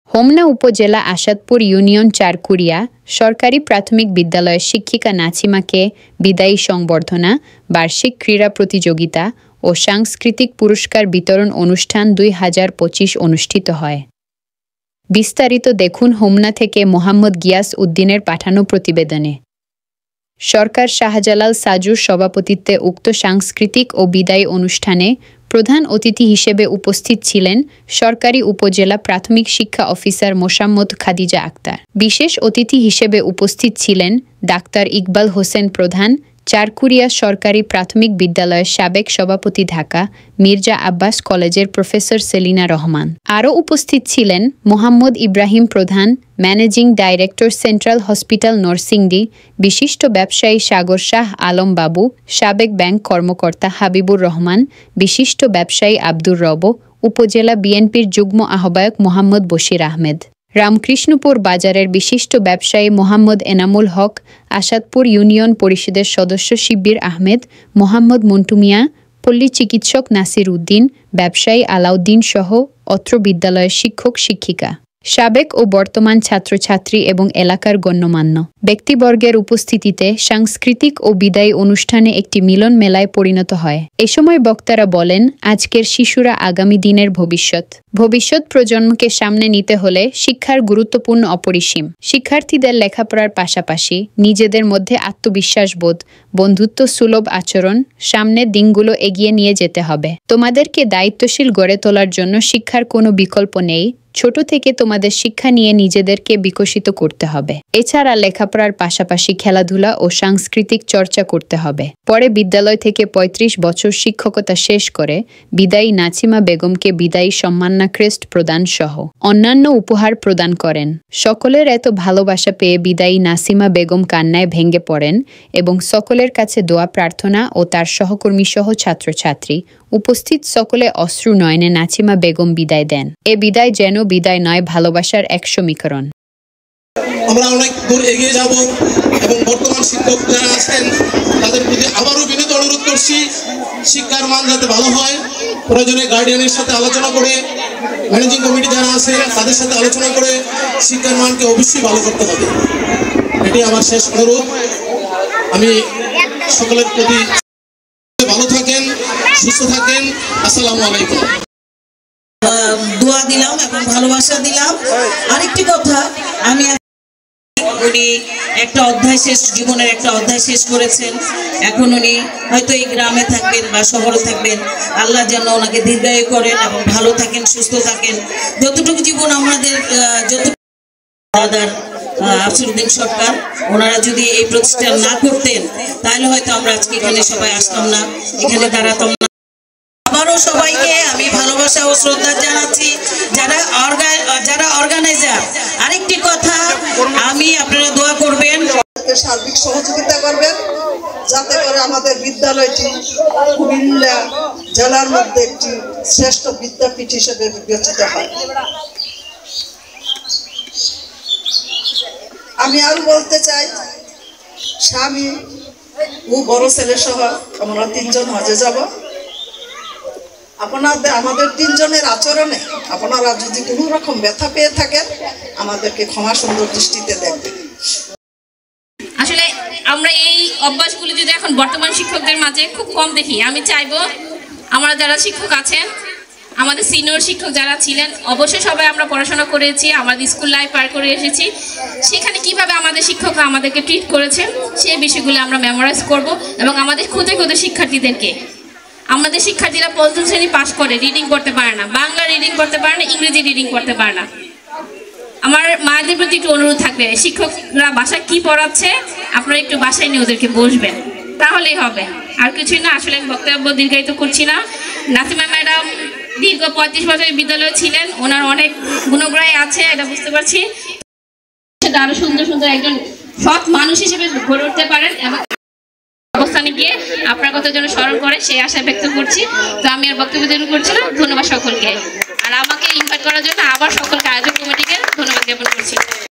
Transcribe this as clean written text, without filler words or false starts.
হোমনা উপজেলা আসাদপুর ইউনিয়ন চারকুরিয়া সরকারি প্রাথমিক বিদ্যালয়ের শিক্ষিকা নাছিমাকে বিদায়ী সংবর্ধনা, বার্ষিক ক্রীড়া প্রতিযোগিতা ও সাংস্কৃতিক পুরস্কার বিতরণ অনুষ্ঠান 2025 অনুষ্ঠিত হয়। বিস্তারিত দেখুন হোমনা থেকে মোহাম্মদ গিয়াস উদ্দিনের পাঠানো প্রতিবেদনে। সরকার শাহজালাল সাজুর সভাপতিত্বে উক্ত সাংস্কৃতিক ও বিদায়ী অনুষ্ঠানে প্রধান অতিথি হিসেবে উপস্থিত ছিলেন সরকারি উপজেলা প্রাথমিক শিক্ষা অফিসার মোসাম্মদ খাদিজা আক্তার। বিশেষ অতিথি হিসেবে উপস্থিত ছিলেন ডাক্তার ইকবাল হোসেন প্রধান, চারকুরিয়া সরকারি প্রাথমিক বিদ্যালয়ের সাবেক সভাপতি, ঢাকা মির্জা আব্বাস কলেজের প্রফেসর সেলিনা রহমান। আরও উপস্থিত ছিলেন মোহাম্মদ ইব্রাহিম প্রধান, managing director, central hospital Narsingdi, বিশিষ্ট ব্যবসায়ী সাগর শাহ আলম বাবু, সাবেক ব্যাংক কর্মকর্তা হাবিবুর রহমান, বিশিষ্ট ব্যবসায়ী আব্দুর রব, উপজেলা বিএনপির যুগ্ম আহ্বায়ক মোহাম্মদ বশির আহমেদ, রামকৃষ্ণপুর বাজারের বিশিষ্ট ব্যবসায়ী মোহাম্মদ এনামুল হক, আসাদপুর ইউনিয়ন পরিষদের সদস্য শিব্বির আহমেদ, মোহাম্মদ মন্টু মিয়া, পল্লী চিকিৎসক নাসির উদ্দিন, ব্যবসায়ী আলাউদ্দিন সহ অত্র বিদ্যালয়ের শিক্ষক শিক্ষিকা, সাবেক ও বর্তমান ছাত্রছাত্রী এবং এলাকার গণ্যমান্য ব্যক্তিবর্গের উপস্থিতিতে সাংস্কৃতিক ও বিদায়ী অনুষ্ঠানে একটি মিলন মেলায় পরিণত হয়। এ সময় বক্তারা বলেন, আজকের শিশুরা আগামী দিনের ভবিষ্যৎ প্রজন্মকে সামনে নিতে হলে শিক্ষার গুরুত্বপূর্ণ অপরিসীম। শিক্ষার্থীদের লেখাপড়ার পাশাপাশি নিজেদের মধ্যে আত্মবিশ্বাস বোধ, বন্ধুত্ব সুলভ আচরণ সামনের দিনগুলো এগিয়ে নিয়ে যেতে হবে। তোমাদেরকে দায়িত্বশীল গড়ে তোলার জন্য শিক্ষার কোনো বিকল্প নেই। ছোট থেকে তোমাদের শিক্ষা নিয়ে নিজেদেরকে বিকশিত করতে হবে। এছাড়া লেখাপড়ার পাশাপাশি খেলাধুলা ও সাংস্কৃতিক চর্চা করতে হবে। পরে বিদ্যালয় থেকে 35 বছর শিক্ষকতা শেষ করে বিদায়ী নাছিমা বেগমকে বিদায়ী সম্মাননা ক্রেস্ট প্রদান সহ অন্যান্য উপহার প্রদান করেন। সকলের এত ভালোবাসা পেয়ে বিদায়ী নাছিমা বেগম কান্নায় ভেঙে পড়েন এবং সকলের কাছে দোয়া প্রার্থনা ও তার সহকর্মী সহ ছাত্রছাত্রী উপস্থিত সকলে অশ্রু নয়নে নাছিমা বেগম বিদায় দেন। এ বিদায় যেন বিদায় নয়, ভালোবাসার এক সমীকরণ। আমরা অনেক দূর এগিয়ে যাব এবং বর্তমান শিক্ষক যারা আছেন তাদের প্রতি আবারও বিনীত অনুরোধ করছি, শিক্ষার মান যাতে ভালো হয়, প্রয়োজনে গার্ডিয়ানের সাথে আলোচনা করে, ম্যানেজিং কমিটি যারা আছে তাদের সাথে আলোচনা করে শিক্ষার মানকে অবশ্যই ভালো করতে হবে। এটি আমার শেষ অনুরোধ। আমি সকলের প্রতি ভালো থাকেন, সুস্থ থাকেন। আসসালামু আলাইকুম। দোয়া দিলাম এবং ভালোবাসা দিলাম। আরেকটি কথা, আমি উনি একটা অধ্যায় শেষ, জীবনের একটা অধ্যায় শেষ করেছেন। এখন উনি হয়তো এই গ্রামে থাকবেন বা শহরে থাকবেন। আল্লাহ যেন ওনাকে দীর্ঘায়ু করেন এবং ভালো থাকেন, সুস্থ থাকেন। যতটুকু জীবন আমাদের, যতটুকু দাদার আফসরউদ্দিন সরকার ওনারা যদি এই প্রতিষ্ঠান না করতেন তাহলে হয়তো আমরা আজকে এখানে সবাই আসতাম না, এখানে দাঁড়াতাম না। আবারও সবাইকে আমি ভালোবাসা ও শ্রদ্ধা জানাচ্ছি, যারা অর্গানাইজার। আরেকটি কথা, আমি আপনারা দোয়া করবেন, সার্বিক সহযোগিতা করবেন যাতে করে আমাদের বিদ্যালয়টি কুমিল্লা জেলার মধ্যে একটি শ্রেষ্ঠ বিদ্যাপীঠ হিসেবে বিবেচিত হয়। আমি আরো বলতে চাই, স্বামী ও বড় ছেলে সহ আমরা 3 জন হজে যাব। আমাদের 3 জনের আচরণে আপনারা যদি কোনো রকম ব্যথা পেয়ে থাকেন আমাদেরকে ক্ষমা সুন্দর দৃষ্টিতে দেখবেন। আসলে আমরা এই অভ্যাসগুলি যদি এখন বর্তমান শিক্ষকদের মাঝে খুব কম দেখি। আমি চাইবো আমরা যারা শিক্ষক আছেন, আমাদের সিনিয়র শিক্ষক যারা ছিলেন, অবশ্যই সবাই আমরা পড়াশোনা করেছি, আমাদের স্কুল লাইফ পার করে এসেছি। সেখানে কিভাবে আমাদের শিক্ষকরা আমাদেরকে ট্রিট করেছেন সেই বিষয়গুলো আমরা মেমোরাইজ করব এবং আমাদের ক্ষুদে শিক্ষার্থীদেরকে, আমাদের শিক্ষার্থীরা 5ম শ্রেণী পাশ করে রিডিং করতে পারে না, বাংলা রিডিং করতে পারে না, ইংরেজি রিডিং করতে পারে না। আমার মায়েদের প্রতি একটু অনুরোধ থাকবে, শিক্ষকরা বাসায় কি পড়াচ্ছে আপনারা একটু বাসায় নিয়ে ওদেরকে বসবেন, তাহলেই হবে, আর কিছুই না। আসলে আমি বক্তব্য দীর্ঘায়িত করছি না। নাছিমা ম্যাডাম দীর্ঘ 35 বছর বিদ্যালয়ে ছিলেন, ওনার অনেক গুণগ্রাহী আছে, এটা বুঝতে পারছি। আরো সুন্দর একজন সৎ মানুষ হিসেবে গড়ে উঠতে পারেন এবং অবস্থানে গিয়ে আপনার কথা যেন স্মরণ করে সেই আশা ব্যক্ত করছি। তো আমি আর বক্তব্য দেরি করছি না। ধন্যবাদ সকলকে, আর আমাকে ইনভাইট করার জন্য আবার সকলকে আয়োজক কমিটিকে ধন্যবাদ জ্ঞাপন করছি।